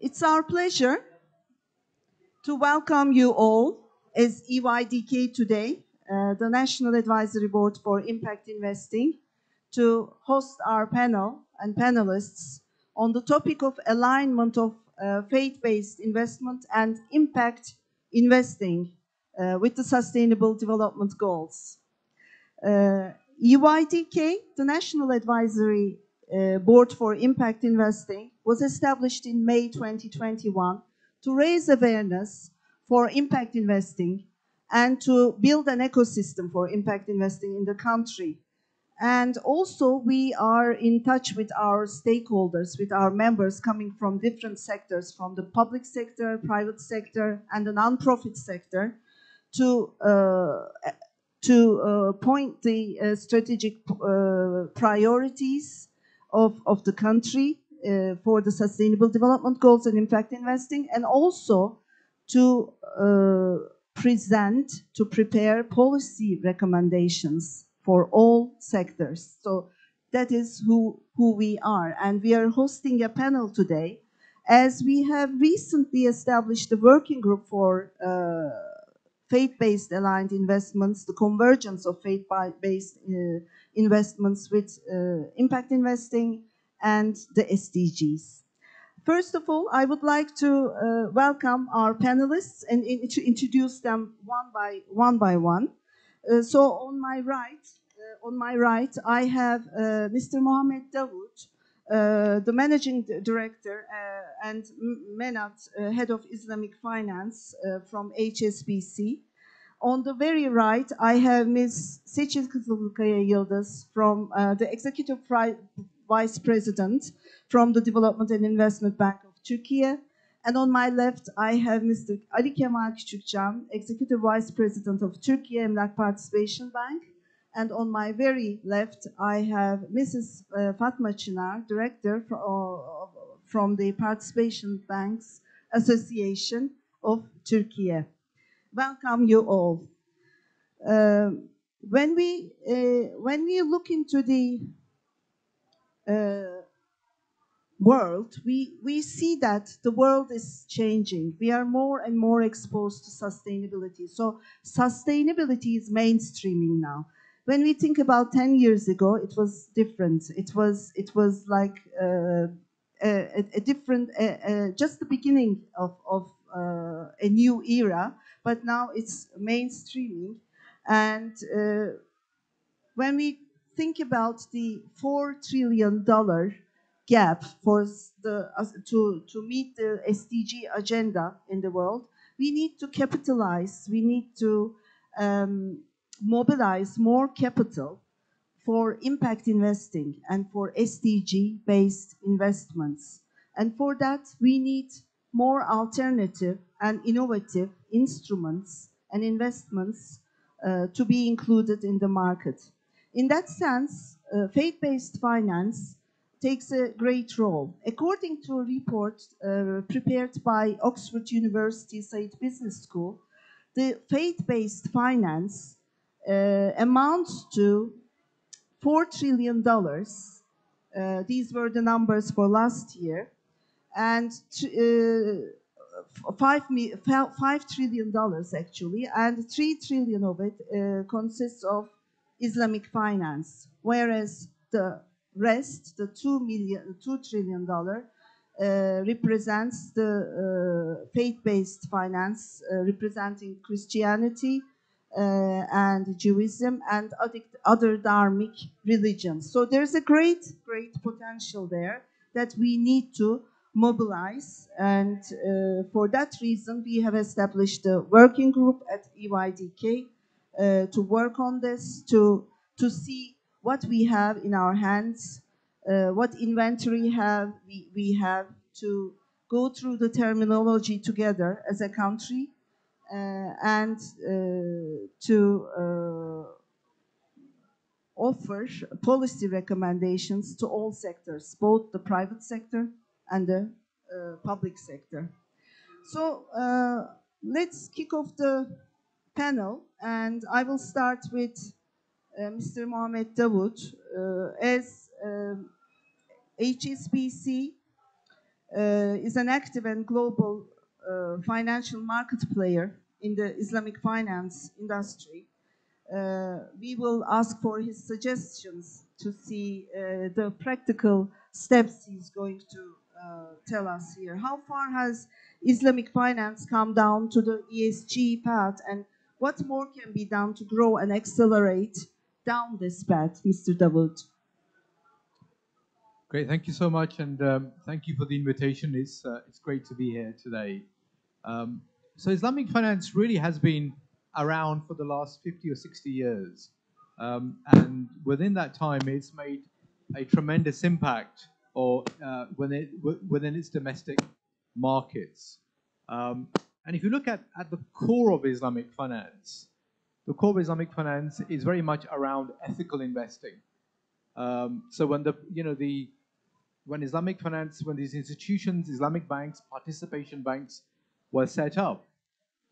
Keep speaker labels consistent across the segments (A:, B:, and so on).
A: It's our pleasure to welcome you all as EYDK today, the National Advisory Board for Impact Investing, to host our panel and panelists on the topic of alignment of faith-based investment and impact investing with the Sustainable Development Goals. EYDK, the National Advisory Board for Impact Investing, was established in May 2021 to raise awareness for impact investing and to build an ecosystem for impact investing in the country. And also we are in touch with our stakeholders, with our members coming from different sectors, from the public sector, private sector, and the non-profit sector, to point the strategic priorities of the country for the Sustainable Development Goals and impact investing, and also to prepare policy recommendations for all sectors. So that is who we are. And we are hosting a panel today as we have recently established a working group for faith-based aligned investments, the convergence of faith-based investments with impact investing and the SDGs. First of all, I would like to welcome our panelists and to introduce them one by one. So on my right, I have Mr. Mohammed Dawood, the Managing Director and MENAT, Head of Islamic Finance from HSBC. On the very right, I have Ms. Seçil Kızılkaya Yıldız from the Executive Vice President from the Development and Investment Bank of Türkiye. And on my left, I have Mr. Kemal Küçükcan, Executive Vice President of Türkiye Emlak Participation Bank. And on my very left, I have Mrs. Fatma Çınar, Director from the Banks Association of Türkiye. Welcome you all. When we look into the world, we see that the world is changing. We are more and more exposed to sustainability. So sustainability is mainstreaming now. When we think about 10 years ago, it was different. It was like a different, just the beginning of a new era. But now it's mainstreaming. And when we think about the $4 trillion gap for to meet the SDG agenda in the world, we need to capitalize, we need to mobilize more capital for impact investing and for SDG-based investments. And for that, we need more alternative and innovative instruments and investments to be included in the market. In that sense, faith-based finance takes a great role. According to a report prepared by Oxford University Said Business School, the faith-based finance amounts to $4 trillion. These were the numbers for last year. And $5 trillion actually, and $3 trillion of it consists of Islamic finance, whereas the rest, the $2 trillion, represents the faith-based finance, representing Christianity and Judaism and other dharmic religions. So there's a great potential there that we need to mobilize, and for that reason we have established a working group at EYDK to work on this, to see what we have in our hands, what inventory we have to go through the terminology together as a country, and to offer policy recommendations to all sectors, both the private sector and the public sector. So let's kick off the panel, and I will start with Mr. Mohammed Dawood. As HSBC is an active and global financial market player in the Islamic finance industry. We will ask for his suggestions to see the practical steps he's going to tell us here. How far has Islamic finance come down to the ESG path, and what more can be done to grow and accelerate down this path, Mr. Dawood?
B: Great, thank you so much, and thank you for the invitation. It's great to be here today. So Islamic finance really has been around for the last 50 or 60 years. And within that time, it's made a tremendous impact within its domestic markets. And if you look at the core of Islamic finance, the core of Islamic finance is very much around ethical investing. So when Islamic finance, when these institutions, Islamic banks, participation banks, were set up,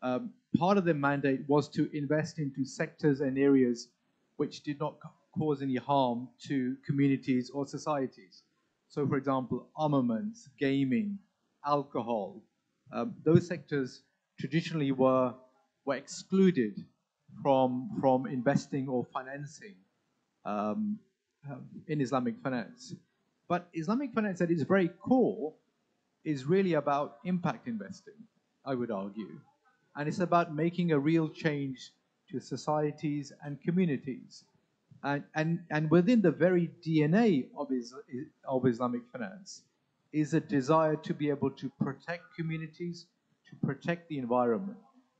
B: part of their mandate was to invest into sectors and areas which did not cause any harm to communities or societies. So, for example, armaments, gaming, alcohol, those sectors traditionally were excluded from investing or financing in Islamic finance. But Islamic finance at its very core is really about impact investing, I would argue. And it's about making a real change to societies and communities. And within the very DNA of Islamic finance is a desire to be able to protect communities, to protect the environment.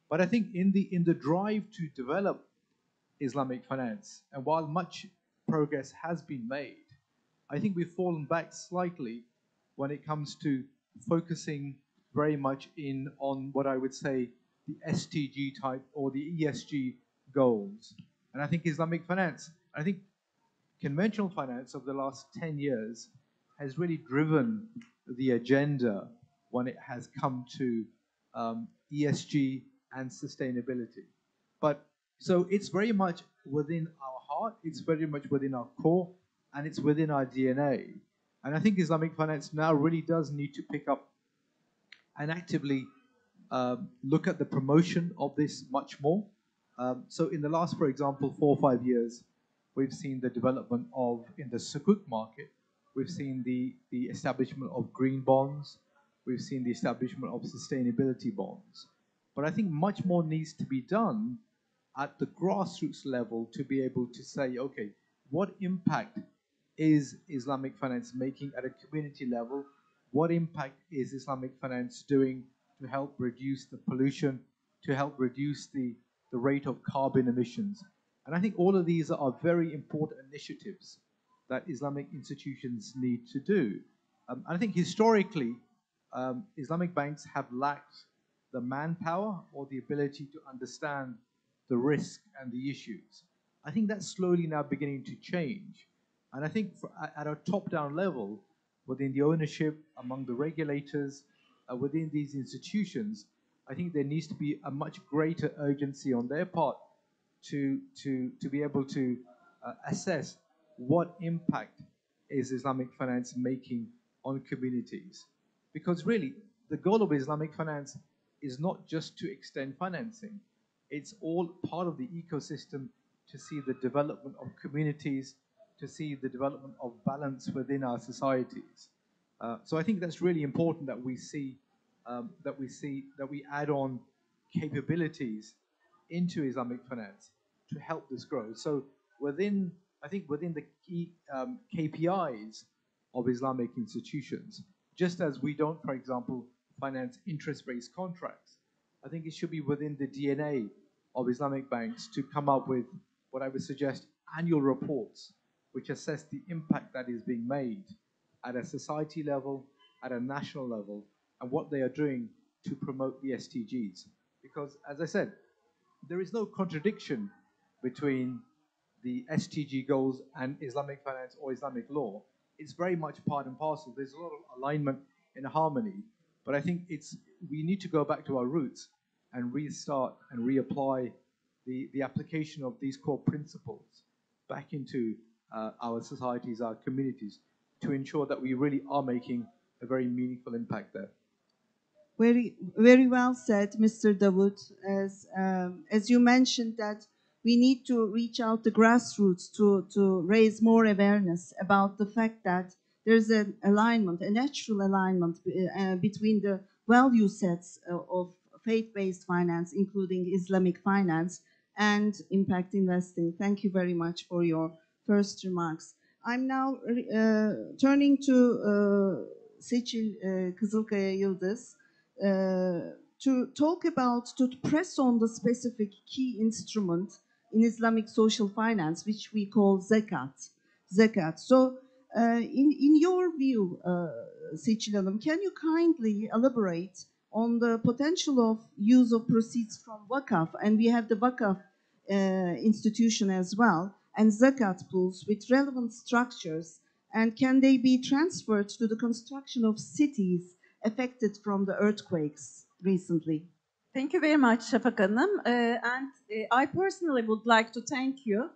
B: But I think in the drive to develop Islamic finance, and while much progress has been made, I think we've fallen back slightly when it comes to focusing very much on what I would say the SDG type or the ESG goals. And I think Islamic finance, I think conventional finance over the last 10 years has really driven the agenda when it has come to ESG and sustainability. But so it's very much within our heart, it's very much within our core, and it's within our DNA. And I think Islamic finance now really does need to pick up and actively look at the promotion of this much more. So in the last, for example, 4 or 5 years, we've seen the development in the sukuk market. We've seen the establishment of green bonds. We've seen the establishment of sustainability bonds. But I think much more needs to be done at the grassroots level to be able to say, okay, what impact is Islamic finance making at a community level? What impact is Islamic finance doing to help reduce the pollution, to help reduce the rate of carbon emissions? And I think all of these are very important initiatives that Islamic institutions need to do. And I think historically, Islamic banks have lacked the manpower or the ability to understand the risk and the issues. I think that's slowly now beginning to change. And I think at a top-down level, within the ownership, among the regulators, within these institutions, I think there needs to be a much greater urgency on their part to be able to assess what impact is Islamic finance making on communities. Because really, the goal of Islamic finance is not just to extend financing. It's all part of the ecosystem to see the development of communities, to see the development of balance within our societies. So I think that's really important that we add on capabilities into Islamic finance to help this grow. So within the key KPIs of Islamic institutions, just as we don't, for example, finance interest-based contracts, I think it should be within the DNA of Islamic banks to come up with what I would suggest annual reports which assess the impact that is being made at a society level, at a national level, and what they are doing to promote the SDGs. Because, as I said, there is no contradiction between the SDG goals and Islamic finance or Islamic law. It's very much part and parcel. There's a lot of alignment and harmony. But I think we need to go back to our roots and restart and reapply the application of these core principles back into our societies, our communities, to ensure that we really are making a very meaningful impact there.
A: Very, very well said, Mr. Dawood. As you mentioned that we need to reach out the grassroots to raise more awareness about the fact that there's an alignment, a natural alignment between the value sets of faith-based finance, including Islamic finance, and impact investing. Thank you very much for your first remarks. I'm now turning to Seçil Kızılkaya Yıldız to talk about, to press on the specific key instrument in Islamic social finance, which we call zakat. So, in your view, Seçil Hanım, can you kindly elaborate on the potential of use of proceeds from wakaf, and we have the wakaf institution as well, and zakat pools with relevant structures, and can they be transferred to the construction of cities affected from the earthquakes recently?
C: Thank you very much, Şafak Hanım. I personally would like to thank you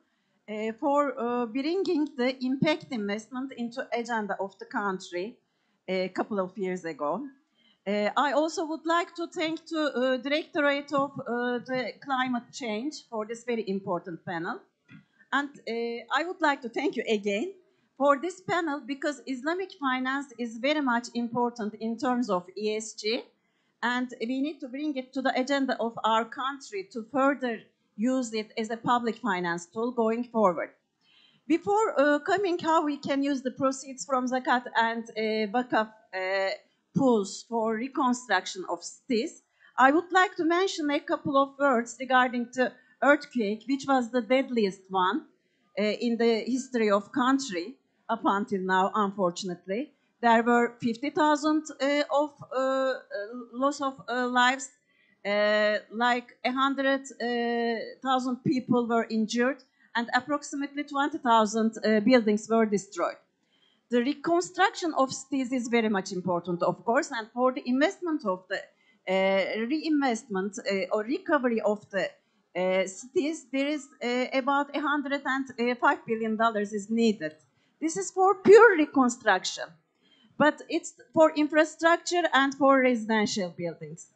C: for bringing the impact investment into agenda of the country a couple of years ago. I also would like to thank the Directorate of the Climate Change for this very important panel. And I would like to thank you again for this panel, because Islamic finance is very much important in terms of ESG, and we need to bring it to the agenda of our country to further use it as a public finance tool going forward. Before coming how we can use the proceeds from zakat and wakaf pools for reconstruction of cities, I would like to mention a couple of words regarding the earthquake, which was the deadliest one in the history of country up until now, unfortunately. There were 50,000 of loss of lives, like 100,000 people were injured, and approximately 20,000 buildings were destroyed. The reconstruction of cities is very much important, of course, and for the investment of the reinvestment or recovery of the cities, there is about $105 billion is needed. This is for pure reconstruction, but it's for infrastructure and for residential buildings.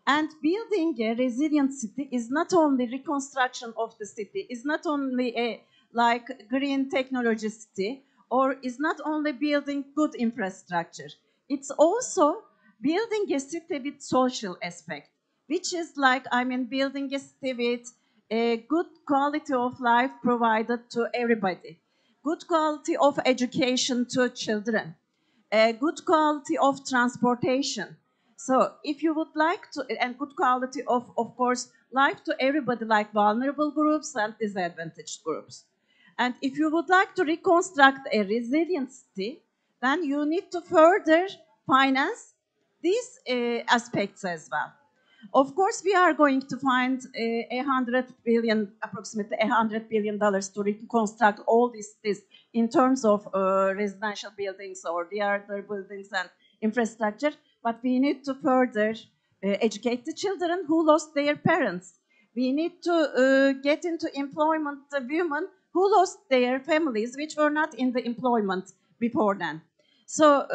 C: And building a resilient city is not only reconstruction of the city, is not only a like green technology city, or is not only building good infrastructure. It's also building a city with social aspect, which is like, building a city with a good quality of life provided to everybody, good quality of education to children, a good quality of transportation. So if you would like to, and good quality of course, life to everybody, like vulnerable groups and disadvantaged groups. And if you would like to reconstruct a resilient city, then you need to further finance these aspects as well. Of course, we are going to find approximately $100 billion to reconstruct all these cities in terms of residential buildings or the other buildings and infrastructure. But we need to further educate the children who lost their parents. We need to get into employment the women who lost their families, which were not in the employment before then. So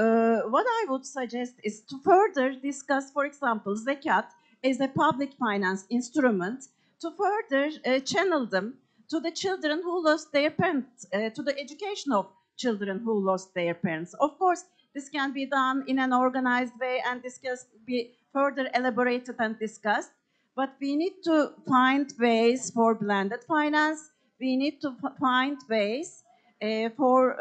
C: what I would suggest is to further discuss, for example, zakat as a public finance instrument, to further channel them to the children who lost their parents, to the education of children who lost their parents. Of course, this can be done in an organized way, and this can be further elaborated and discussed. But we need to find ways for blended finance. We need to find ways for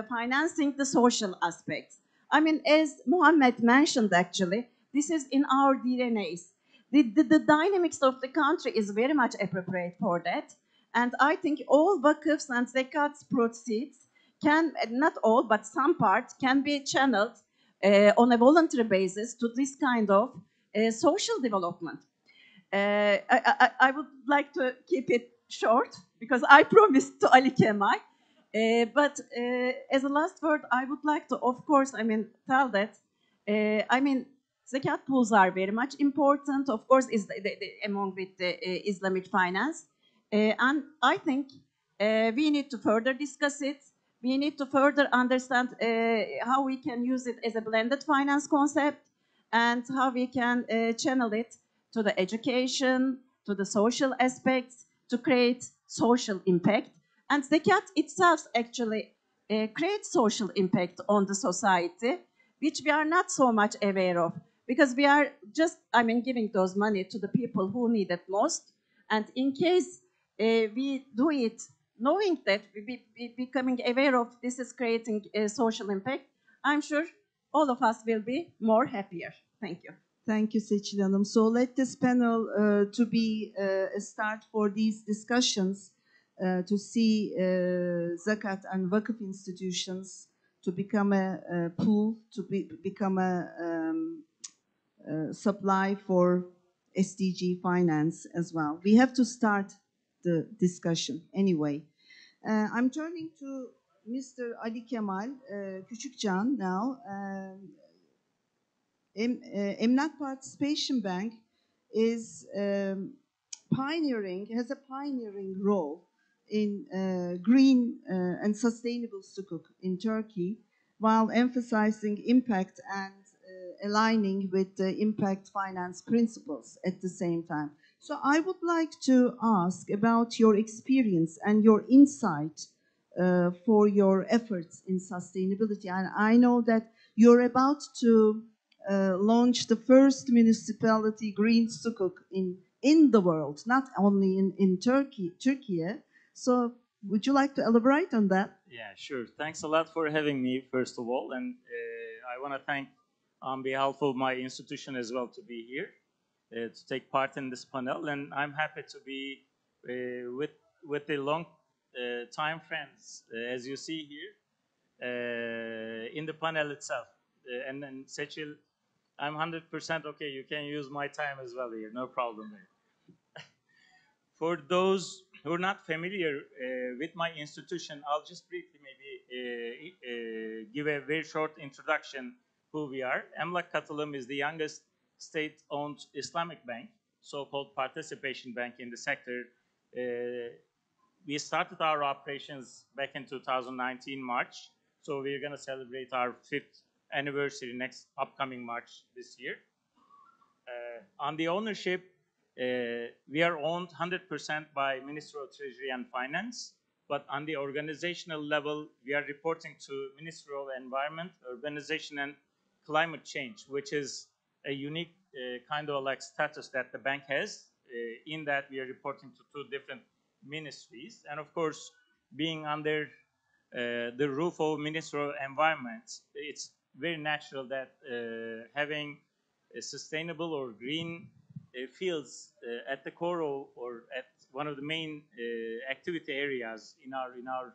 C: financing the social aspects. As Mohammed mentioned, actually, this is in our DNAs. The dynamics of the country is very much appropriate for that. And I think all wakafs and zakats proceeds can, not all, but some part, can be channeled on a voluntary basis to this kind of social development. I would like to keep it short, because I promised to Ali Kemal. But as a last word, I would like to, of course, tell that, zakat pools are very much important, of course, is among with the Islamic finance. And I think we need to further discuss it. We need to further understand how we can use it as a blended finance concept and how we can channel it to the education, to the social aspects, to create social impact. And Zekat itself actually creates social impact on the society, which we are not so much aware of, because we are just, giving those money to the people who need it most. And in case we do it knowing that we becoming aware of this is creating a social impact, I'm sure all of us will be more happier. Thank you.
A: Thank you, Seçil Hanım. So let this panel to be a start for these discussions to see zakat and vakıf institutions to become a pool, to become a supply for SDG finance as well. We have to start the discussion anyway. I'm turning to Mr. Ali Kemal Küçükcan now. Emlak Participation Bank is has a pioneering role in green and sustainable sukuk in Turkey, while emphasizing impact and aligning with the impact finance principles at the same time. So I would like to ask about your experience and your insight for your efforts in sustainability. And I know that you're about to launch the first municipality green sukuk in the world, not only in Turkey. So would you like to elaborate on that?
D: Yeah, sure. Thanks a lot for having me, first of all. And I want to thank, on behalf of my institution as well, to be here, to take part in this panel. And I'm happy to be with the long time friends, as you see here, in the panel itself. And then Seçil, I'm 100% okay. You can use my time as well here. No problem here. For those who are not familiar with my institution, I'll just briefly maybe give a very short introduction who we are. Emlak Katılım is the youngest state-owned Islamic bank, so-called participation bank in the sector. We started our operations back in 2019 March, so we're going to celebrate our 5th anniversary next upcoming March this year. On the ownership, we are owned 100% by Ministry of Treasury and Finance, but on the organizational level, we are reporting to Ministry of Environment, Urbanization and Climate Change, which is a unique kind of like status that the bank has, in that we are reporting to 2 different ministries. And of course, being under the roof of Ministry of Environment, it's very natural that having a sustainable or green fields at the core or at one of the main activity areas in our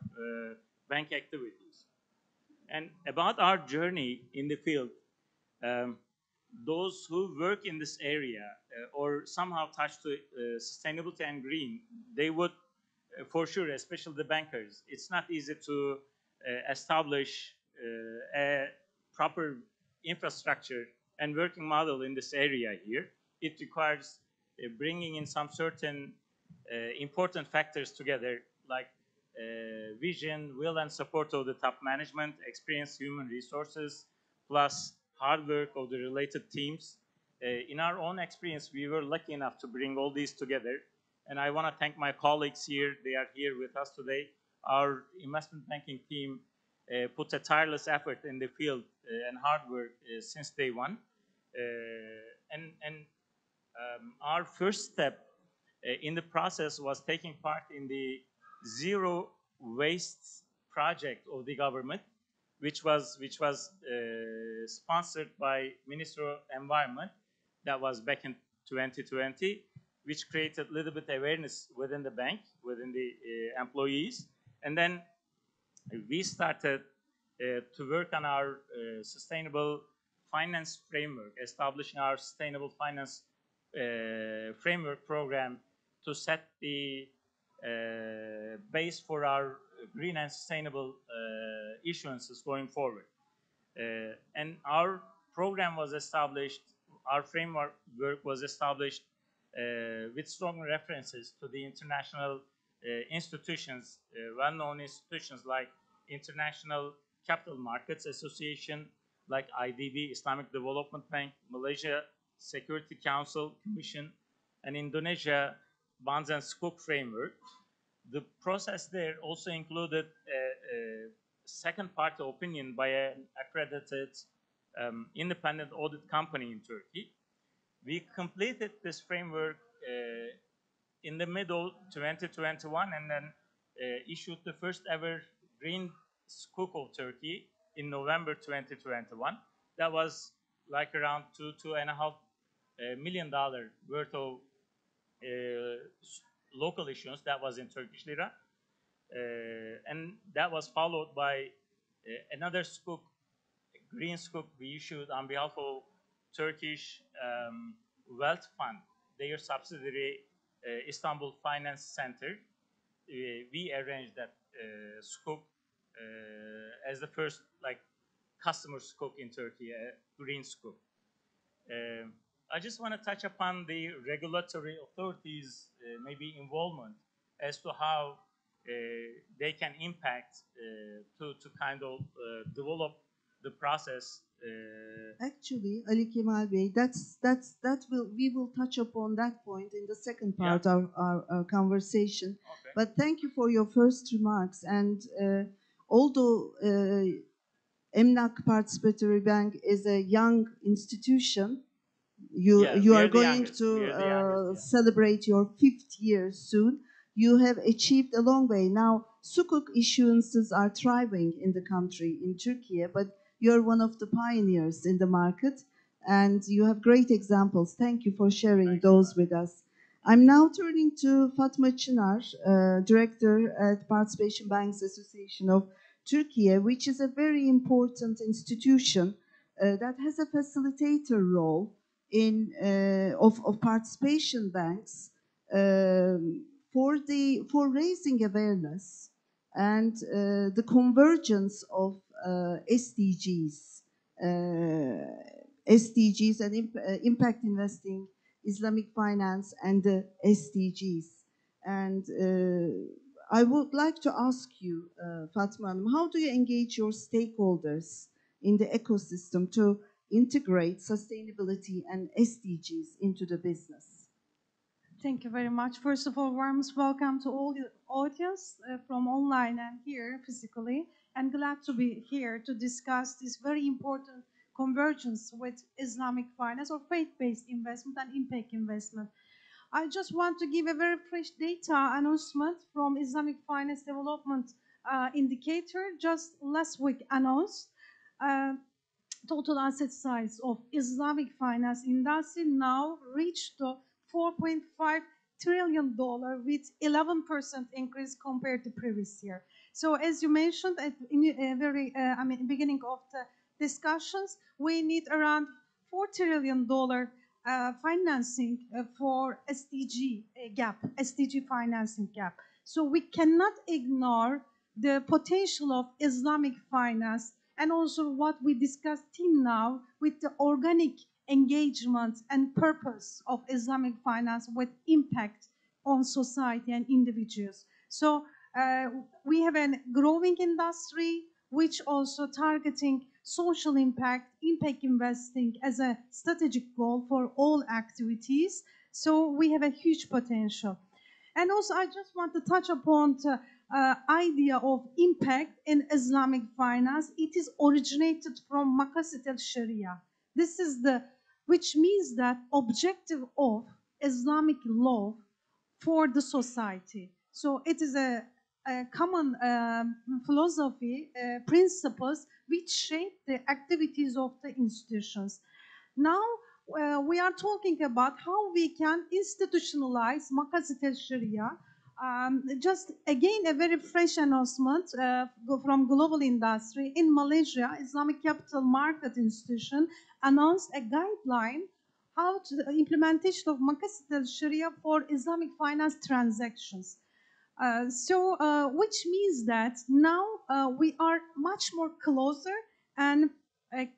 D: bank activities. And about our journey in the field, those who work in this area or somehow touch to sustainability and green, they would for sure, especially the bankers, it's not easy to establish a proper infrastructure and working model in this area here. It requires bringing in some certain important factors together, like vision, will, and support of the top management, experienced human resources, plus hard work of the related teams. In our own experience, we were lucky enough to bring all these together. And I want to thank my colleagues here. They are here with us today. Our investment banking team put a tireless effort in the field and hard work since day one. Our first step in the process was taking part in the zero waste project of the government, which was sponsored by Ministry of Environment. That was back in 2020, which created a little bit awareness within the bank, within the employees. And then we started to work on our sustainable finance framework, establishing our sustainable finance framework program to set the base for our green and sustainable issuances going forward. And our program was established, our framework was established with strong references to the international institutions, well-known institutions like international capital markets association like IDB, Islamic Development Bank, Malaysia Security Council Commission, and Indonesia Bonds and Sukuk framework. The process there also included a second-party opinion by an accredited independent audit company in Turkey. We completed this framework in the middle 2021 and then issued the first ever green sukuk of Turkey in November 2021. That was like around $2.5 million worth of local issuance. That was in Turkish lira. And that was followed by another sukuk, green sukuk we issued on behalf of Turkish Wealth Fund, their subsidiary Istanbul Finance Center. We arranged that sukuk as the first customer sukuk in Turkey, green sukuk. I just want to touch upon the regulatory authorities' maybe involvement as to how they can impact to kind of develop the process.
A: Actually, Ali Kemal Bey, we will touch upon that point in the second part of our conversation.
D: Okay.
A: But thank you for your first remarks. And although Emlak Participatory Bank is a young institution, you are going to celebrate your 5th year soon. You have achieved a long way. Now, sukuk issuances are thriving in the country, in Turkey, but you're one of the pioneers in the market, and you have great examples. Thank you for sharing those with us. I'm now turning to Fatma Çınar, Director at Participation Banks Association of Türkiye, which is a very important institution that has a facilitator role in of participation banks for raising awareness and the convergence of SDGs, SDGs and impact investing, Islamic finance, and the SDGs. And I would like to ask you, Fatma, how do you engage your stakeholders in the ecosystem to integrate sustainability and SDGs into the business?
E: Thank you very much. First of all, warmest welcome to all the audience from online and here physically. And glad to be here to discuss this very important convergence with Islamic finance or faith-based investment and impact investment. I just want to give a very fresh data announcement from Islamic Finance Development Indicator, just last week announced. Total asset size of Islamic finance industry now reached $4.5 trillion with 11% increase compared to previous year. So as you mentioned at beginning of the discussions, we need around $4 trillion financing for SDG gap, SDG financing gap. So we cannot ignore the potential of Islamic finance and also what we discussed till now with the organic engagement and purpose of Islamic finance with impact on society and individuals. So we have a growing industry which also targeting social impact, impact investing as a strategic goal for all activities. So we have a huge potential. And also I just want to touch upon the idea of impact in Islamic finance. It is originated from Maqasid al-Sharia. This is which means that objective of Islamic law for the society. So it is a common philosophy, principles which shape the activities of the institutions. Now we are talking about how we can institutionalize Maqasid al-Sharia. Just again a very fresh announcement from global industry. In Malaysia, Islamic Capital Market Institution announced a guideline how to the implementation of Maqasid al-Sharia for Islamic finance transactions. Which means that now we are much more closer and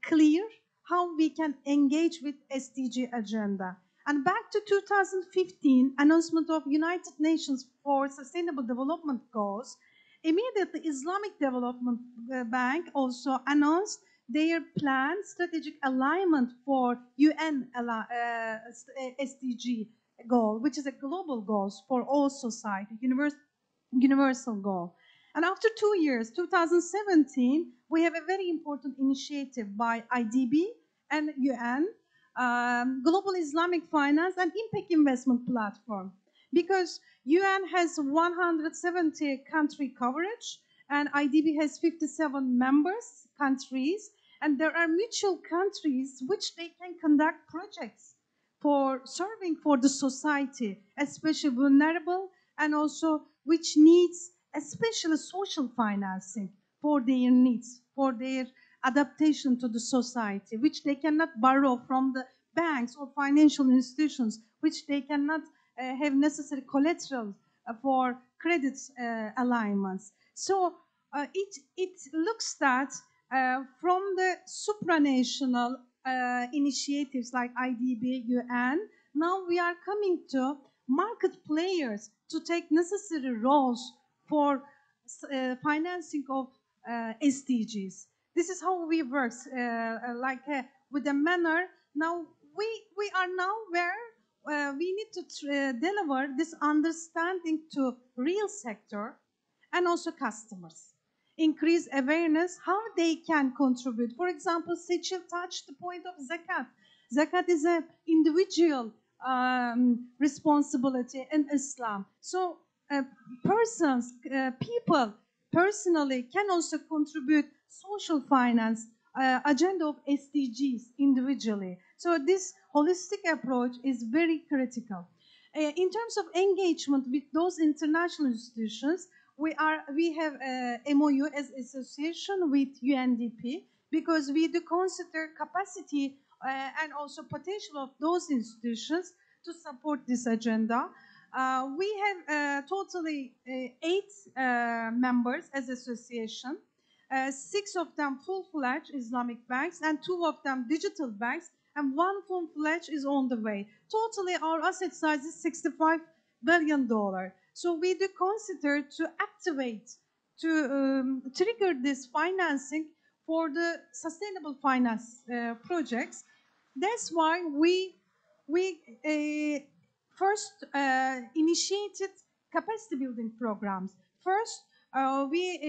E: clear how we can engage with SDG agenda. And back to 2015, announcement of United Nations for Sustainable Development Goals, immediately Islamic Development Bank also announced their planned strategic alignment for UN SDG goal, which is a global goal for all society, universal goal. And after 2 years, 2017, we have a very important initiative by IDB and UN, Global Islamic Finance and Impact Investment Platform. Because UN has 170 country coverage and IDB has 57 members countries, and there are mutual countries which they can conduct projects for serving for the society, especially vulnerable, and also which needs especially social financing for their needs, for their adaptation to the society, which they cannot borrow from the banks or financial institutions, which they cannot have necessary collateral for credit alignments. So it looks that from the supranational initiatives like IDB, UN, now we are coming to market players to take necessary roles for financing of SDGs. This is how we work, with a manner. Now we are now where we need to deliver this understanding to real sector and also customers. Increase awareness how they can contribute. For example, Seçil touched the point of zakat. Zakat is an individual responsibility in Islam. So persons, people personally can also contribute social finance agenda of SDGs individually. So this holistic approach is very critical. In terms of engagement with those international institutions, we have a MOU as association with UNDP because we do consider capacity and also potential of those institutions to support this agenda. We have totally 8 members as association, 6 of them full-fledged Islamic banks and 2 of them digital banks, and 1 full-fledged is on the way. Totally our asset size is $65 billion. So we do consider to activate, to trigger this financing for the sustainable finance projects. That's why we first initiated capacity building programs. First, we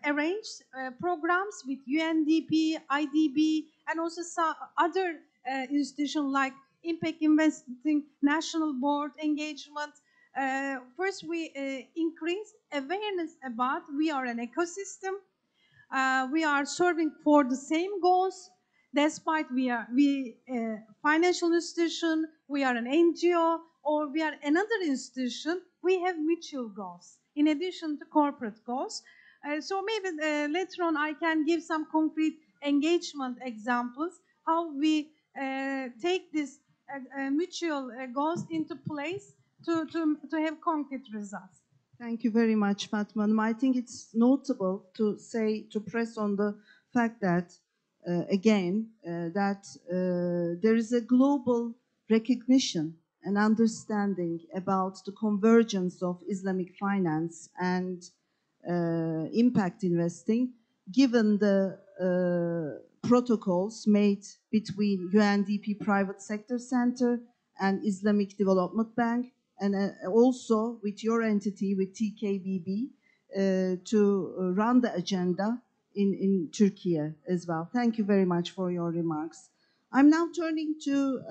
E: arranged programs with UNDP, IDB, and also some other institutions like Impact Investing, National Board engagement. First, we increase awareness about we are an ecosystem. We are serving for the same goals. Despite we financial institution, we are an NGO, or we are another institution, we have mutual goals in addition to corporate goals. So maybe later on I can give some concrete engagement examples, how we take these mutual goals into place to have concrete results.
A: Thank you very much, Fatma. I think it's notable to press on the fact that, there is a global recognition and understanding about the convergence of Islamic finance and impact investing, given the protocols made between UNDP Private Sector Center and Islamic Development Bank, and also with your entity, with TKBB, to run the agenda in Turkey as well. Thank you very much for your remarks. I'm now turning to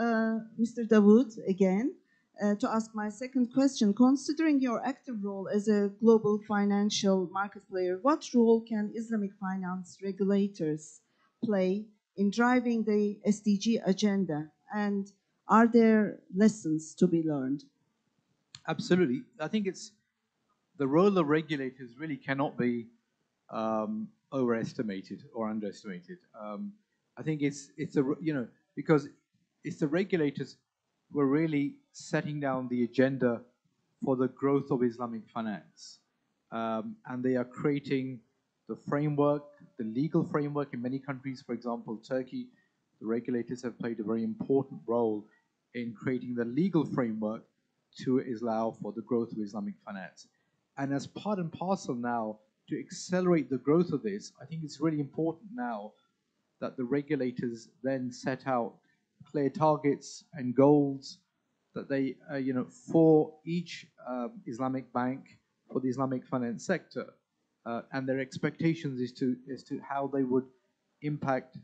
A: Mr. Dawood again to ask my second question. Considering your active role as a global financial market player, what role can Islamic finance regulators play in driving the SDG agenda? And are there lessons to be learned?
B: Absolutely. I think it's the role of regulators really cannot be overestimated or underestimated. I think because it's the regulators who are really setting down the agenda for the growth of Islamic finance, and they are creating the framework, the legal framework in many countries. For example, Turkey, the regulators have played a very important role in creating the legal framework to allow for the growth of Islamic finance. And as part and parcel now to accelerate the growth of this, I think it's really important now that the regulators then set out clear targets and goals that they, for each Islamic bank, for the Islamic finance sector, and their expectations as to how they would impact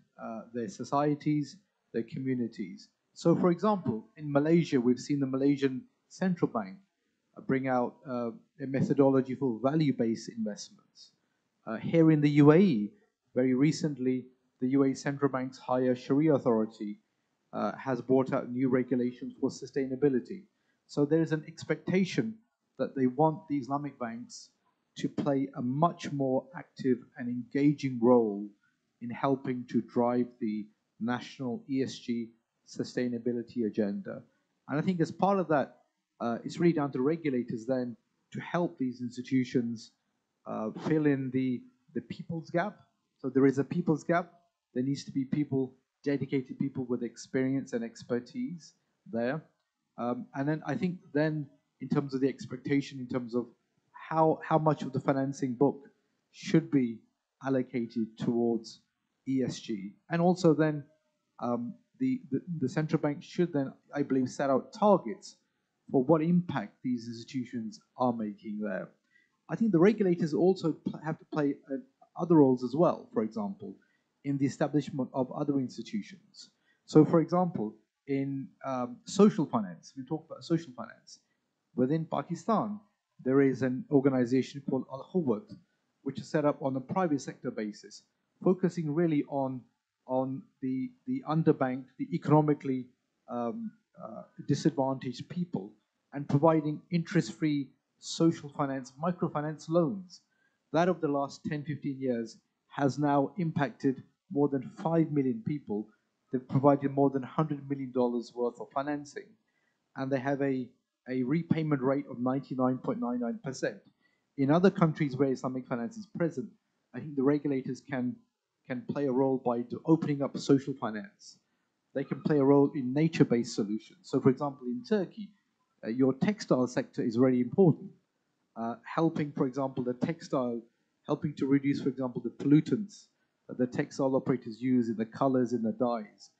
B: their societies, their communities. So, for example, in Malaysia, we've seen the Malaysian Central Bank bring out a methodology for value-based investments. Here in the UAE, very recently, the UAE Central Bank's higher Sharia authority has brought out new regulations for sustainability. So there is an expectation that they want the Islamic banks to play a much more active and engaging role in helping to drive the national ESG sustainability agenda. And I think as part of that, it's really down to regulators then to help these institutions fill in the people's gap. So there is a people's gap. There needs to be people, dedicated people with experience and expertise there. And then I think then in terms of the expectation, in terms of how much of the financing book should be allocated towards ESG. And also then the central bank should then, I believe, set out targets for what impact these institutions are making there. I think the regulators also have to play other roles as well, for example, in the establishment of other institutions. So, for example, in social finance, we talk about social finance. Within Pakistan, there is an organization called Al-Huwat, which is set up on a private sector basis, focusing really on the underbanked, the economically disadvantaged people, and providing interest-free social finance, microfinance loans. That of the last 10, 15 years has now impacted more than 5 million people. They've provided more than $100 million worth of financing, and they have a repayment rate of 99.99%. In other countries where Islamic finance is present, I think the regulators can play a role by opening up social finance. They can play a role in nature-based solutions. So, for example, in Turkey, your textile sector is very important. Helping, for example, helping to reduce, for example, the pollutants that the textile operators use in the colors, in the dyes.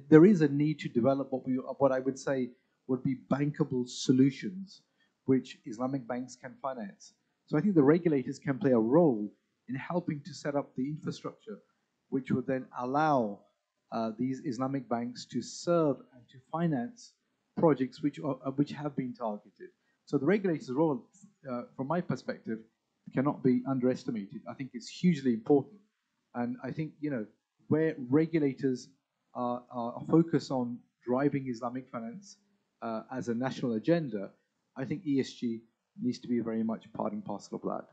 B: There is a need to develop what I would say would be bankable solutions which Islamic banks can finance. So I think the regulators can play a role in helping to set up the infrastructure which would then allow these Islamic banks to serve and to finance projects which have been targeted. So the regulator's role, from my perspective, cannot be underestimated. I think it's hugely important. And I think, where regulators are focused on driving Islamic finance as a national agenda, I think ESG needs to be very much part and parcel of that.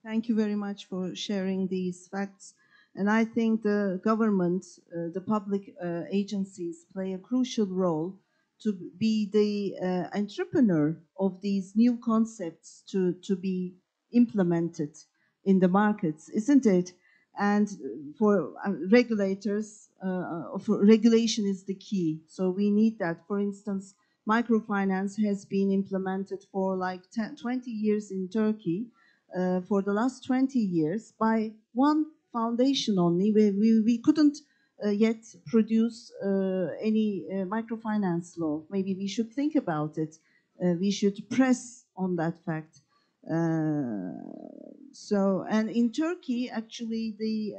A: Thank you very much for sharing these facts. And I think the government, the public agencies play a crucial role to be the entrepreneur of these new concepts to be implemented in the markets, isn't it? And for regulators, regulation is the key. So we need that. For instance, microfinance has been implemented for like 20 years in Turkey. For the last 20 years by one foundation only. We couldn't yet produce any microfinance law. Maybe we should think about it. We should press on that fact. And in Turkey, actually, the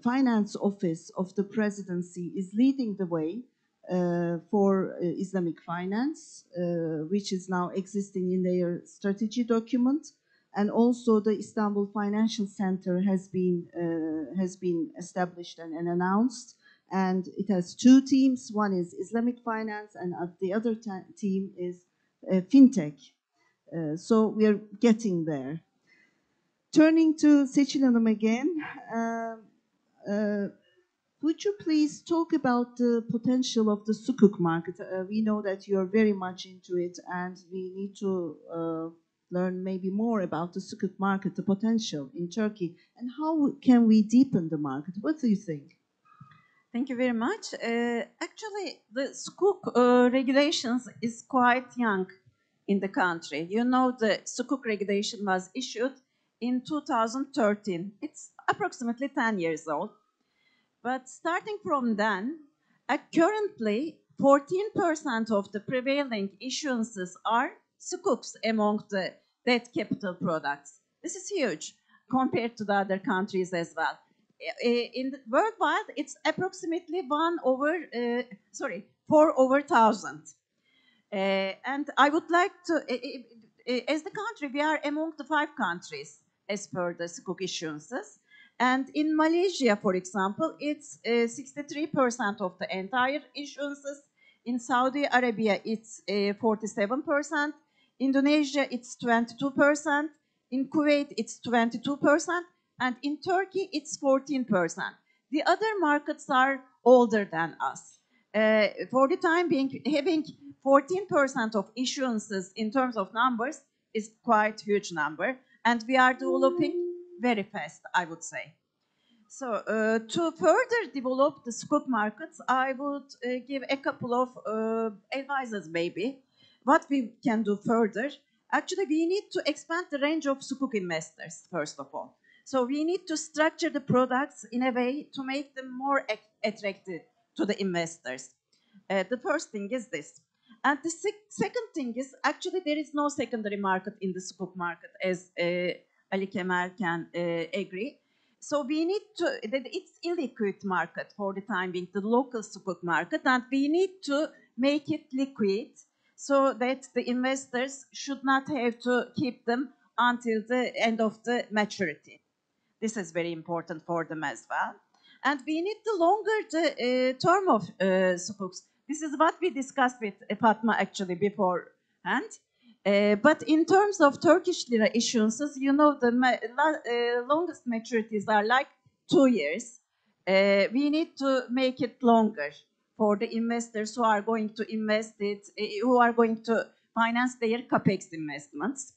A: finance office of the presidency is leading the way for Islamic finance, which is now existing in their strategy document, and also the Istanbul Financial Center has been established and announced, and it has two teams. One is Islamic finance, and the other team is fintech. So we are getting there. Turning to Seçil Hanım again. Would you please talk about the potential of the sukuk market? We know that you are very much into it, and we need to learn maybe more about the sukuk market, the potential in Turkey, and how can we deepen the market? What do you think?
C: Thank you very much. Actually, the sukuk regulations is quite young. in the country. You know, the sukuk regulation was issued in 2013. It's approximately 10 years old. But starting from then, currently 14% of the prevailing issuances are sukuks among the debt capital products. This is huge compared to the other countries as well. In the worldwide, it's approximately 4/1000. And I would like to, as the country, we are among the 5 countries as per the sukuk issuances. And in Malaysia, for example, it's 63% of the entire issuances. In Saudi Arabia, it's 47%. Indonesia, it's 22%. In Kuwait, it's 22%. And in Turkey, it's 14%. The other markets are older than us. For the time being, having 14% of issuances in terms of numbers is quite huge number. And we are developing very fast, I would say. So to further develop the sukuk markets, I would give a couple of advices maybe. What we can do further. Actually, we need to expand the range of sukuk investors, first of all. So we need to structure the products in a way to make them more attractive to the investors. The first thing is this. And the second thing is, actually, there is no secondary market in the sukuk market, as Ali Kemal can agree. So we need to, it's illiquid market for the time being, the local sukuk market, and we need to make it liquid so that the investors should not have to keep them until the end of the maturity. This is very important for them as well. And we need the longer the term of sukuks. This is what we discussed with Fatma actually beforehand. But in terms of Turkish lira issuances, you know, the longest maturities are like 2 years. We need to make it longer for the investors who are going to invest it, who are going to finance their capex investments.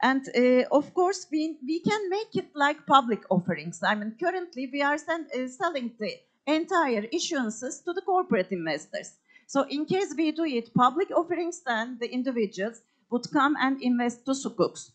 C: And of course, we can make it like public offerings. I mean, currently we are selling the entire issuances to the corporate investors. So in case we do it public offerings, then the individuals would come and invest to sukuks.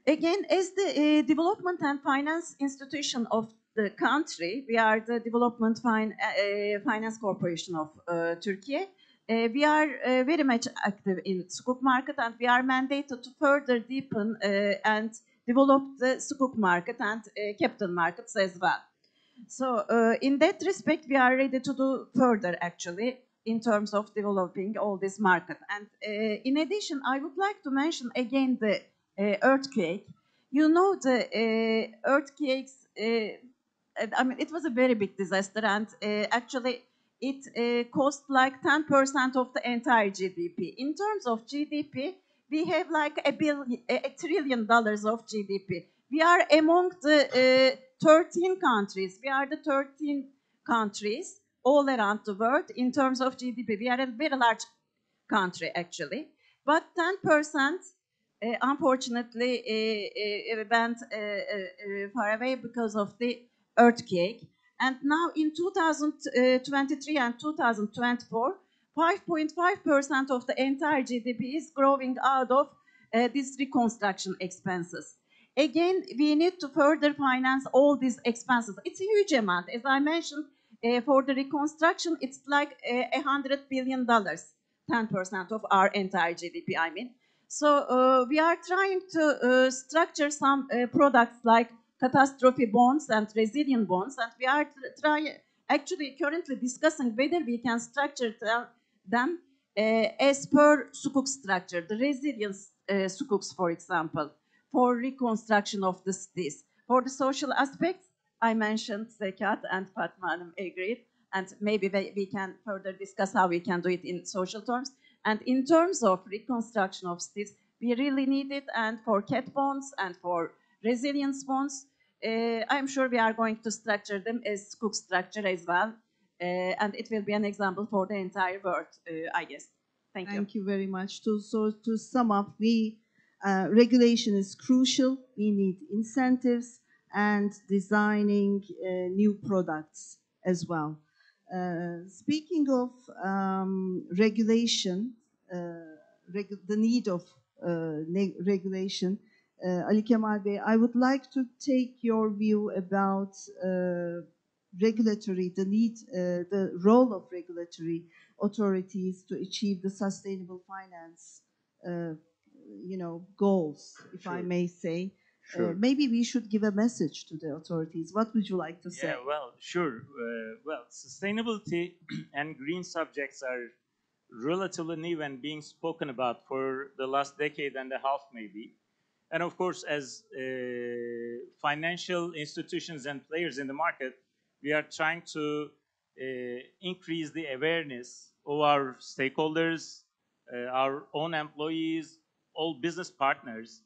C: Again, as the development and finance institution of the country, we are the Development Finance Corporation of Turkey. We are very much active in sukuk market, and we are mandated to further deepen and develop the sukuk market and capital markets as well. So in that respect, we are ready to do further actually in terms of developing all this market. And in addition, I would like to mention again the earthquake. You know, the earthquakes, I mean, it was a very big disaster, and actually it cost like 10% of the entire GDP. In terms of GDP, we have like $1 trillion of GDP. We are among the 13 countries. We are the 13 countries all around the world in terms of GDP. We are a very large country actually. But 10% unfortunately went far away because of the earthquake. And now in 2023 and 2024, 5.5% of the entire GDP is growing out of these reconstruction expenses. Again, we need to further finance all these expenses. It's a huge amount. As I mentioned, for the reconstruction, it's like $100 billion, 10% of our entire GDP, I mean. So we are trying to structure some products like catastrophe bonds and resilient bonds, and we are actually currently discussing whether we can structure them as per sukuk structure, the resilience sukuks, for example, for reconstruction of the cities. For the social aspects, I mentioned Zekat, and Fatma agreed, and maybe we can further discuss how we can do it in social terms. And in terms of reconstruction of cities, we really need it, and for cat bonds and for resilience bonds, I'm sure we are going to structure them as sukuk structure as well, and it will be an example for the entire world, I guess. Thank you.
A: Thank you very much. So to sum up, regulation is crucial. We need incentives and designing new products as well. Speaking of regulation, the need of regulation. Ali Kemal Bey, I would like to take your view about regulatory, the role of regulatory authorities to achieve the sustainable finance, goals, if I
D: Sure.
A: may say.
D: Sure.
A: Maybe we should give a message to the authorities. What would you like to say?
D: Yeah, well, sure. Well, sustainability and green subjects are relatively new and being spoken about for the last decade and a half, maybe. And of course, as financial institutions and players in the market, we are trying to increase the awareness of our stakeholders, our own employees, all business partners.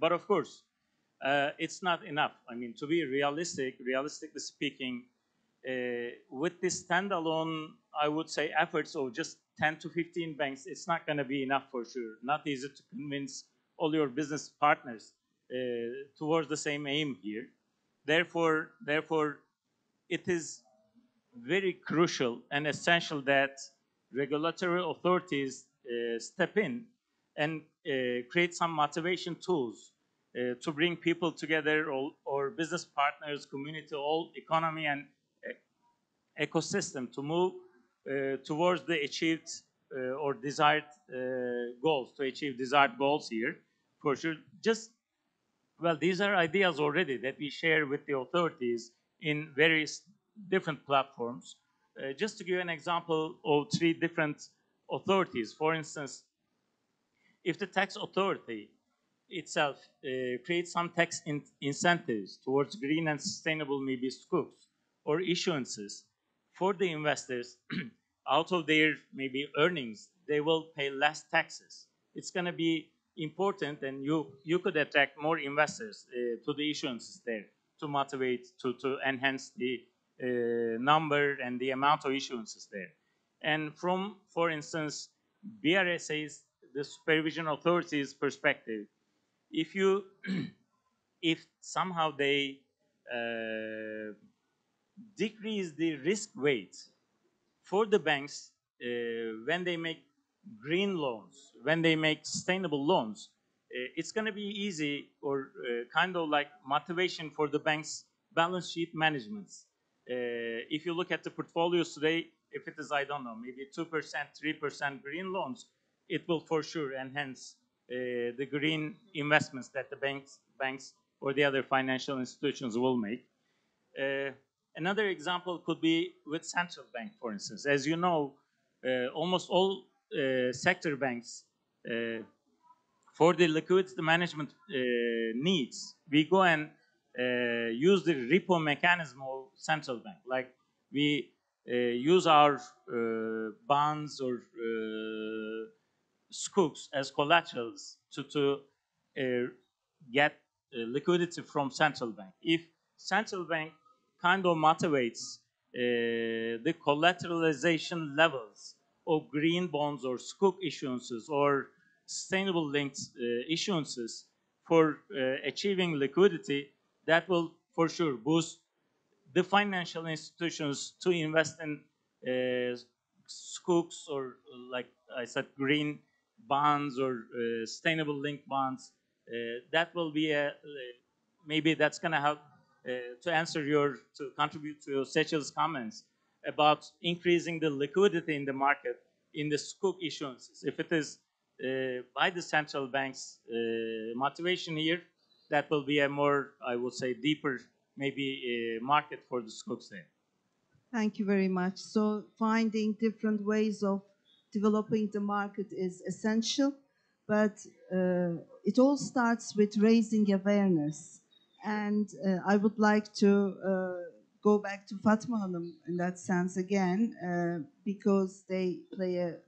D: But of course, it's not enough. I mean, to be realistically speaking, with this standalone, I would say, efforts of just 10 to 15 banks, it's not going to be enough for sure. Not easy to convince all your business partners towards the same aim here. Therefore, it is very crucial and essential that regulatory authorities step in and create some motivation tools to bring people together, or business partners, community, all economy and ecosystem to move towards the achieved or desired goals, to achieve desired goals here, for sure. Just, well, these are ideas already that we share with the authorities in various different platforms. Just to give an example of 3 different authorities, for instance, if the tax authority itself creates some tax incentives towards green and sustainable, maybe scopes or issuances for the investors, out of their maybe earnings, they will pay less taxes. It's going to be important, and you could attract more investors to the issuances there to motivate, to enhance the number and the amount of issuances there. And from, for instance, BRSA's, the supervision authorities perspective, if somehow they decrease the risk weight for the banks when they make green loans, when they make sustainable loans, it's going to be easy, or kind of like motivation for the bank's balance sheet management. If you look at the portfolios today, if it is, I don't know, maybe 2%, 3% green loans, it will for sure enhance the green investments that the banks or the other financial institutions will make. Another example could be with central bank, for instance. As you know, almost all sector banks, for the liquidity management needs, we go and use the repo mechanism of central bank. Like we use our bonds or scoops as collaterals to get liquidity from central bank. If central bank kind of motivates the collateralization levels of green bonds or scoop issuances or sustainable linked issuances for achieving liquidity, that will for sure boost the financial institutions to invest in scoops, or like I said, green bonds or sustainable linked bonds. That will be maybe that's going to help to contribute to Seçil's comments about increasing the liquidity in the market in the scoop issuances. If it is by the central bank's motivation here, that will be a more, I would say, deeper maybe market for the scoops there.
A: Thank you very much. So finding different ways of developing the market is essential, but it all starts with raising awareness. And I would like to go back to Fatma Hanım in that sense again, because they play a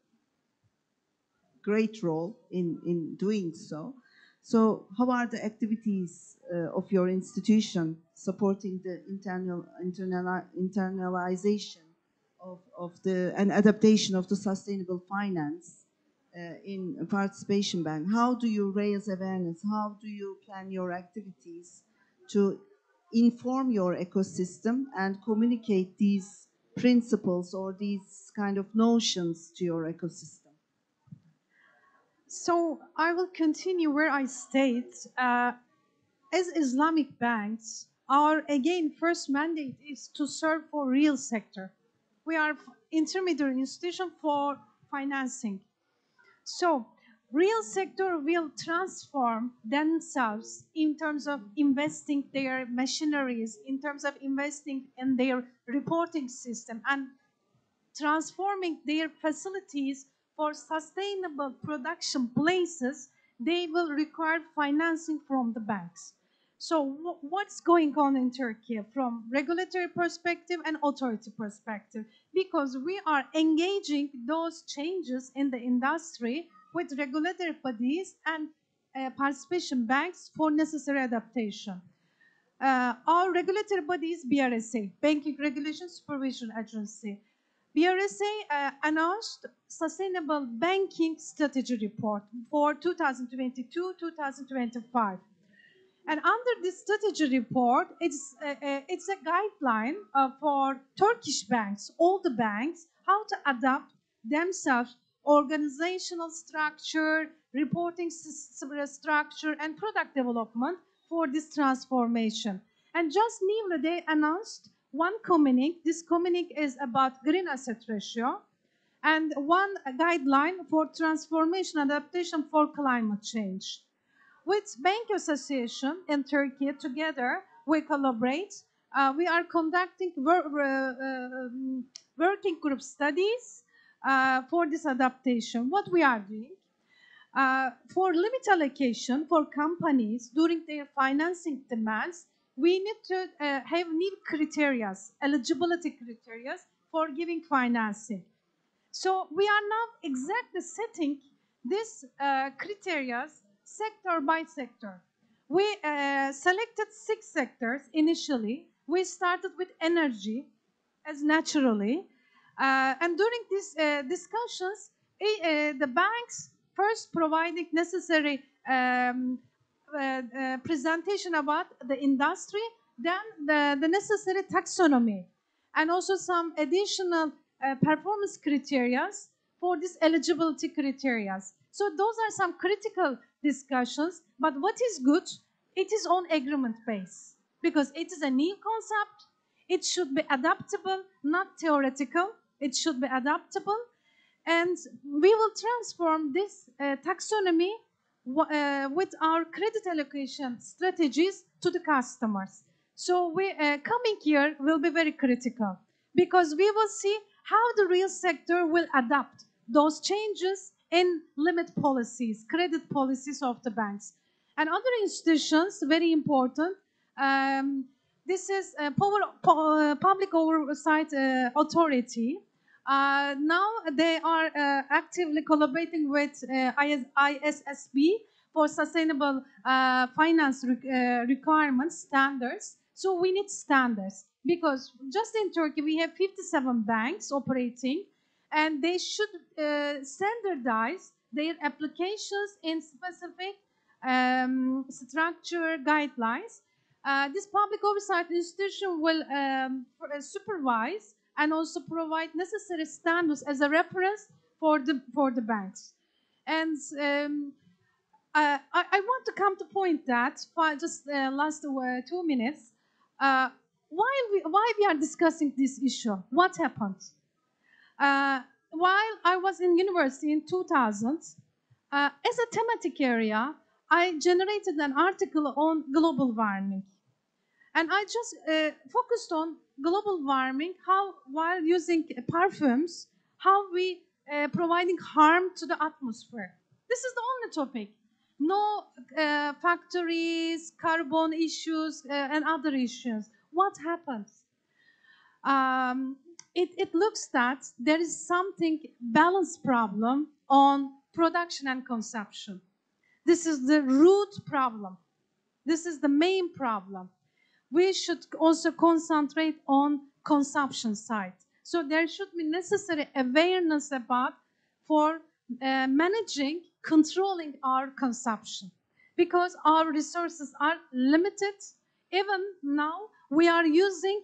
A: great role in doing so. So how are the activities of your institution supporting the internalization of the and adaptation of the sustainable finance in Participation Bank? How do you raise awareness? How do you plan your activities to inform your ecosystem and communicate these principles or these kind of notions to your ecosystem?
E: So I will continue where I stayed. As Islamic banks, our again first mandate is to serve for real sector. We are intermediary institution for financing. So real sector will transform themselves in terms of investing their machineries, in terms of investing in their reporting system and transforming their facilities for sustainable production places. They will require financing from the banks. So what's going on in Turkey from regulatory perspective and authority perspective? Because we are engaging those changes in the industry with regulatory bodies and participation banks for necessary adaptation. Our regulatory body is BRSA, Banking Regulation Supervision Agency. BRSA announced Sustainable Banking Strategy Report for 2022-2025. And under this strategy report, it's a guideline for Turkish banks, all the banks, how to adapt themselves, organizational structure, reporting structure, and product development for this transformation. And just newly they announced one communique. This communique is about green asset ratio and one guideline for transformation adaptation for climate change. With Banks Association in Turkey, together we collaborate. We are conducting working group studies for this adaptation. What we are doing? For limit allocation for companies during their financing demands, we need to have new criteria, eligibility criteria for giving financing. So we are now exactly setting these criteria sector by sector. We selected 6 sectors initially. We started with energy as naturally. And during these discussions, the banks first providing necessary presentation about the industry, then the necessary taxonomy, and also some additional performance criteria for this eligibility criteria. So those are some critical discussions, but what is good, it is on agreement base, because it is a new concept. It should be adaptable, not theoretical. It should be adaptable, and we will transform this taxonomy with our credit allocation strategies to the customers. So we coming year will be very critical, because we will see how the real sector will adapt those changes in limit policies, credit policies of the banks. And other institutions, very important, this is Public Oversight Authority. Now they are actively collaborating with ISSB for sustainable finance requirements, standards. So we need standards, because just in Turkey we have 57 banks operating, and they should standardize their applications in specific structure guidelines. This public oversight institution will supervise and also provide necessary standards as a reference for the banks. And I want to come to point that just last 2 minutes. Why we are discussing this issue? What happened? While I was in university in 2000, as a thematic area, I generated an article on global warming. And I just focused on global warming, how while using perfumes, how we providing harm to the atmosphere. This is the only topic. No factories, carbon issues, and other issues. What happens? It looks that there is something balance problem on production and consumption. This is the root problem. This is the main problem. We should also concentrate on consumption side. So there should be necessary awareness about for managing, controlling our consumption, because our resources are limited. Even now, we are using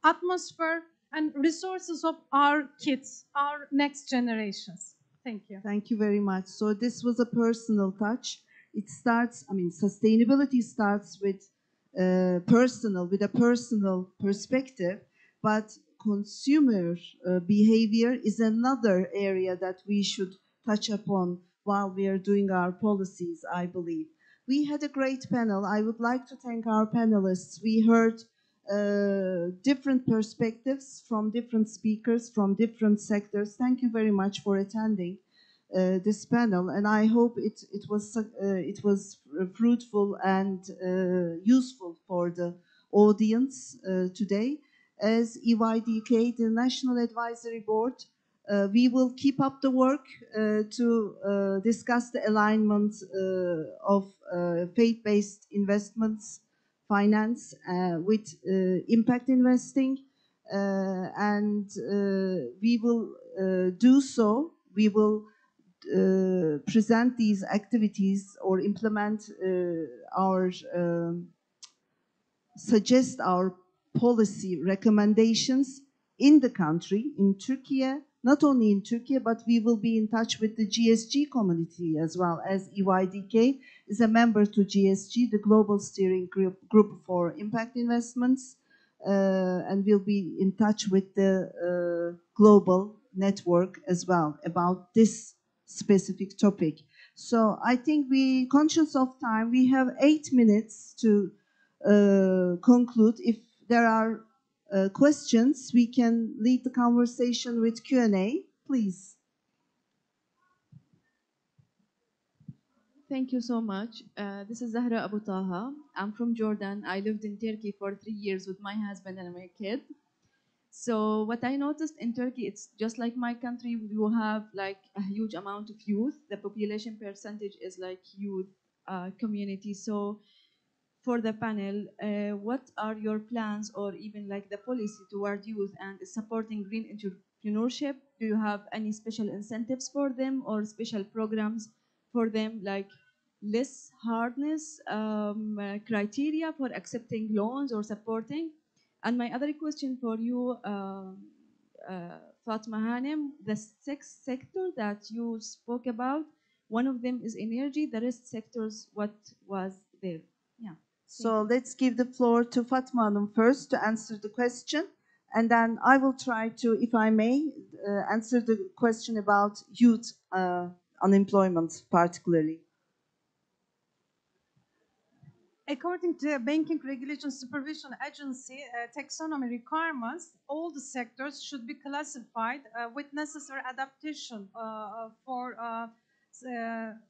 E: atmosphere and resources of our kids, our next generations. Thank you.
A: Thank you very much. So this was a personal touch. It starts, I mean, sustainability starts with with a personal perspective, but consumer behavior is another area that we should touch upon while we are doing our policies, I believe. We had a great panel. I would like to thank our panelists. We heard different perspectives from different speakers from different sectors. Thank you very much for attending this panel, and I hope it was fruitful and useful for the audience today. As EYDK, the National Advisory Board, we will keep up the work to discuss the alignment of faith-based investments finance with impact investing, and we will do so. We will present these activities or implement suggest our policy recommendations in the country, in Turkey, not only in Turkey, but we will be in touch with the GSG community as well, as EYDK is a member to GSG, the Global Steering Group for Impact Investments, and we'll be in touch with the global network as well about this specific topic. So I think conscious of time, we have 8 minutes to conclude. If there are questions, we can lead the conversation with Q&A, please.
F: Thank you so much. This is Zahra Abu Taha. I'm from Jordan. I lived in Turkey for 3 years with my husband and my kid. So what I noticed in Turkey, it's just like my country, you have like a huge amount of youth. The population percentage is like youth community. So for the panel, what are your plans or even like the policy toward youth and supporting green entrepreneurship? Do you have any special incentives for them or special programs for them, like less hardness criteria for accepting loans or supporting? And my other question for you, Fatma Hanem, the 6 sectors that you spoke about, one of them is energy, the rest sectors, what was there? Yeah.
A: So let's give the floor to Fatma Hanım first to answer the question, and then I will try to, if I may, answer the question about youth unemployment particularly.
E: According to the Banking Regulation Supervision Agency taxonomy requirements, all the sectors should be classified with necessary adaptation for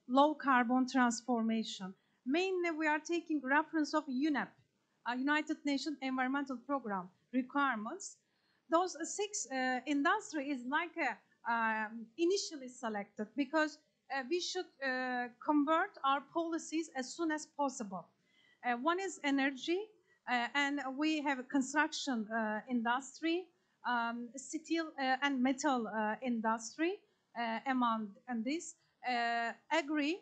E: low carbon transformation. Mainly, we are taking reference of UNEP, United Nations Environmental Program requirements. Those 6 industry is like initially selected because we should convert our policies as soon as possible. One is energy, and we have a construction industry, steel and metal industry among this. Agri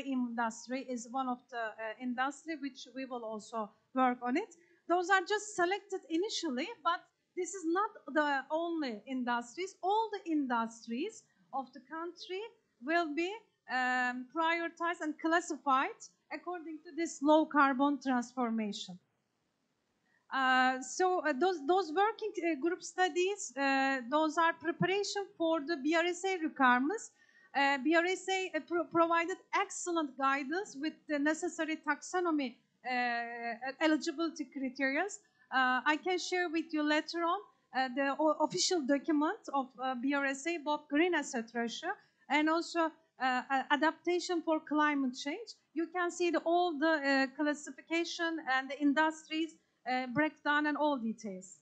E: industry is one of the industry which we will also work on it. Those are just selected initially, but this is not the only industries. All the industries of the country will be prioritized and classified according to this low carbon transformation. Those working group studies, those are preparation for the BRSA requirements. BRSA provided excellent guidance with the necessary taxonomy eligibility criteria. I can share with you later on the official document of BRSA, both green asset ratio and also adaptation for climate change. You can see all the classification and the industries breakdown and all details.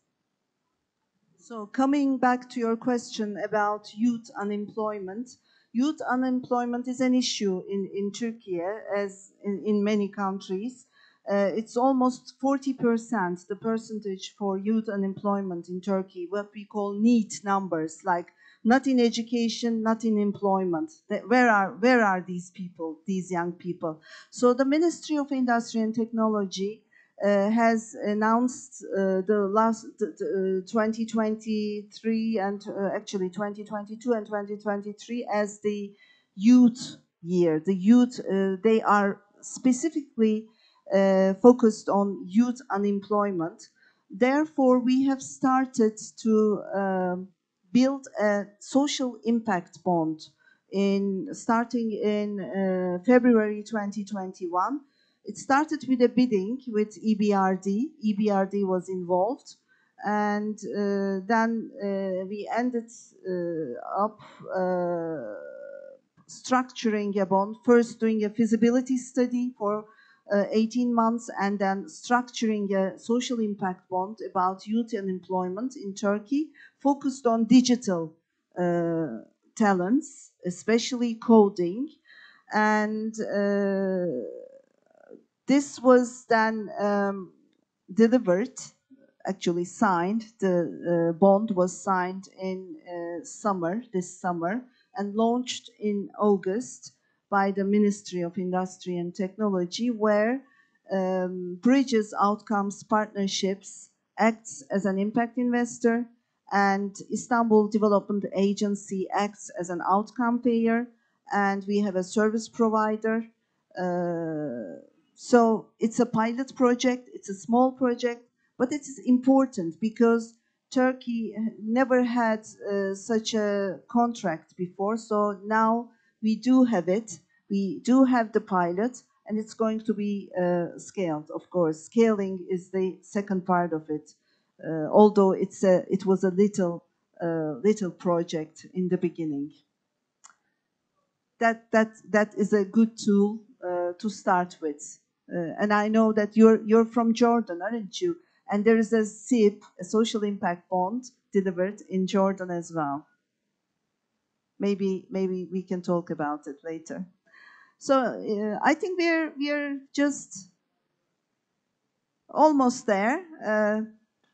A: So coming back to your question about youth unemployment. Youth unemployment is an issue in Turkey, as in many countries. It's almost 40%, the percentage for youth unemployment in Turkey, what we call NEET numbers, like not in education, not in employment. Where are these people, these young people? So the Ministry of Industry and Technology has announced the last 2023 and actually 2022 and 2023 as the youth year. The youth, they are specifically focused on youth unemployment. Therefore, we have started to build a social impact bond starting in February 2021. It started with a bidding with EBRD. EBRD was involved, and then we ended up structuring a bond, first doing a feasibility study for 18 months, and then structuring a social impact bond about youth unemployment in Turkey, focused on digital talents, especially coding. And this was then delivered, actually signed. The bond was signed in this summer, and launched in August by the Ministry of Industry and Technology, where Bridges Outcomes Partnerships acts as an impact investor, and Istanbul Development Agency acts as an outcome payer, and we have a service provider. So it's a pilot project, it's a small project, but it is important because Turkey never had such a contract before. So now we do have it, we do have the pilot, and it's going to be scaled, of course. Scaling is the second part of it, although it was a little project in the beginning. That is a good tool to start with. And I know that you're from Jordan, aren't you? And there is a SIB, a social impact bond, delivered in Jordan as well. Maybe we can talk about it later. So I think we're just almost there.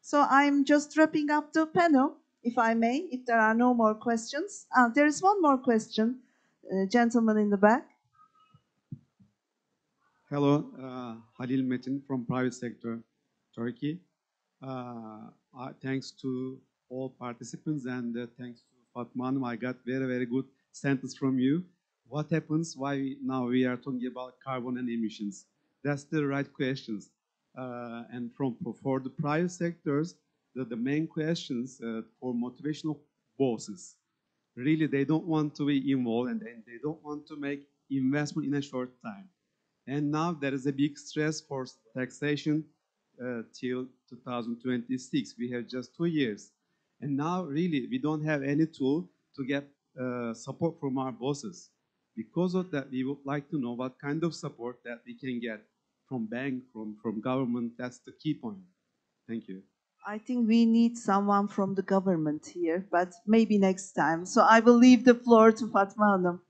A: So I'm just wrapping up the panel, if I may, if there are no more questions. There is one more question, gentleman in the back.
G: Hello, Halil Metin from private sector, Turkey. Thanks to all participants, and thanks to Fatma Hanım, I got very good sentence from you. What happens? Why now we are talking about carbon and emissions? That's the right questions. And for the private sectors, the main questions for motivational bosses, really they don't want to be involved, and they don't want to make investment in a short time. And now there is a big stress for taxation till 2026. We have just 2 years. And now really we don't have any tool to get support from our bosses. Because of that, we would like to know what kind of support that we can get from bank, from government. That's the key point. Thank you.
A: I think we need someone from the government here, but maybe next time. So I will leave the floor to Fatma Hanım.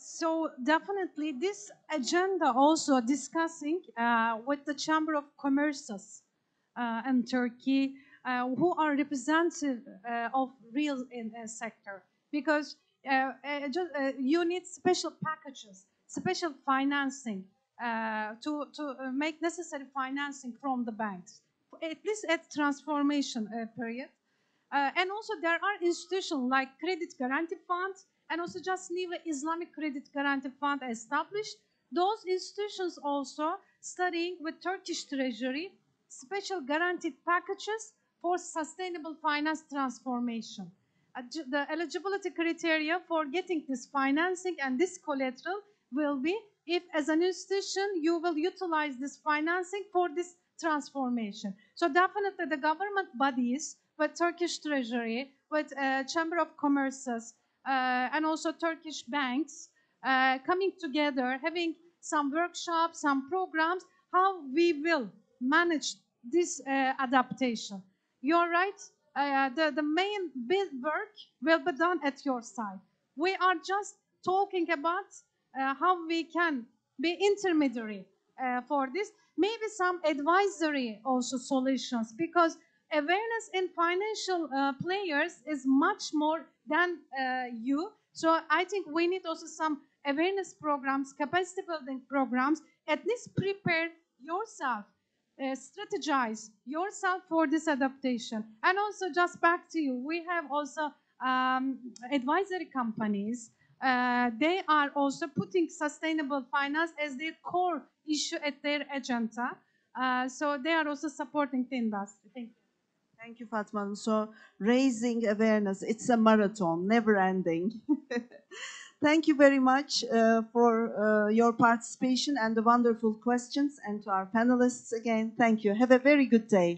E: So definitely this agenda also discussing with the Chamber of Commerce in Turkey, who are representative of real sector, because you need special packages, special financing to make necessary financing from the banks, at least at transformation period. And also there are institutions like Credit Guarantee Fund, and also just newly Islamic Credit Guarantee Fund established. Those institutions also studying with Turkish Treasury special guaranteed packages for sustainable finance transformation. The eligibility criteria for getting this financing and this collateral will be if as an institution you will utilize this financing for this transformation. So definitely the government bodies with Turkish Treasury, with Chamber of Commerce, and also Turkish banks coming together, having some workshops, some programs, how we will manage this adaptation. You're right, the main big work will be done at your side. We are just talking about how we can be intermediary for this, maybe some advisory also solutions, because awareness in financial players is much more than you. So I think we need also some awareness programs, capacity building programs, at least prepare yourself, strategize yourself for this adaptation. And also, just back to you, we have also advisory companies. They are also putting sustainable finance as their core issue at their agenda. So they are also supporting the industry. Thank you.
A: Thank you, Fatma. So raising awareness, it's a marathon, never ending. Thank you very much for your participation and the wonderful questions, and to our panelists again, thank you. Have a very good day.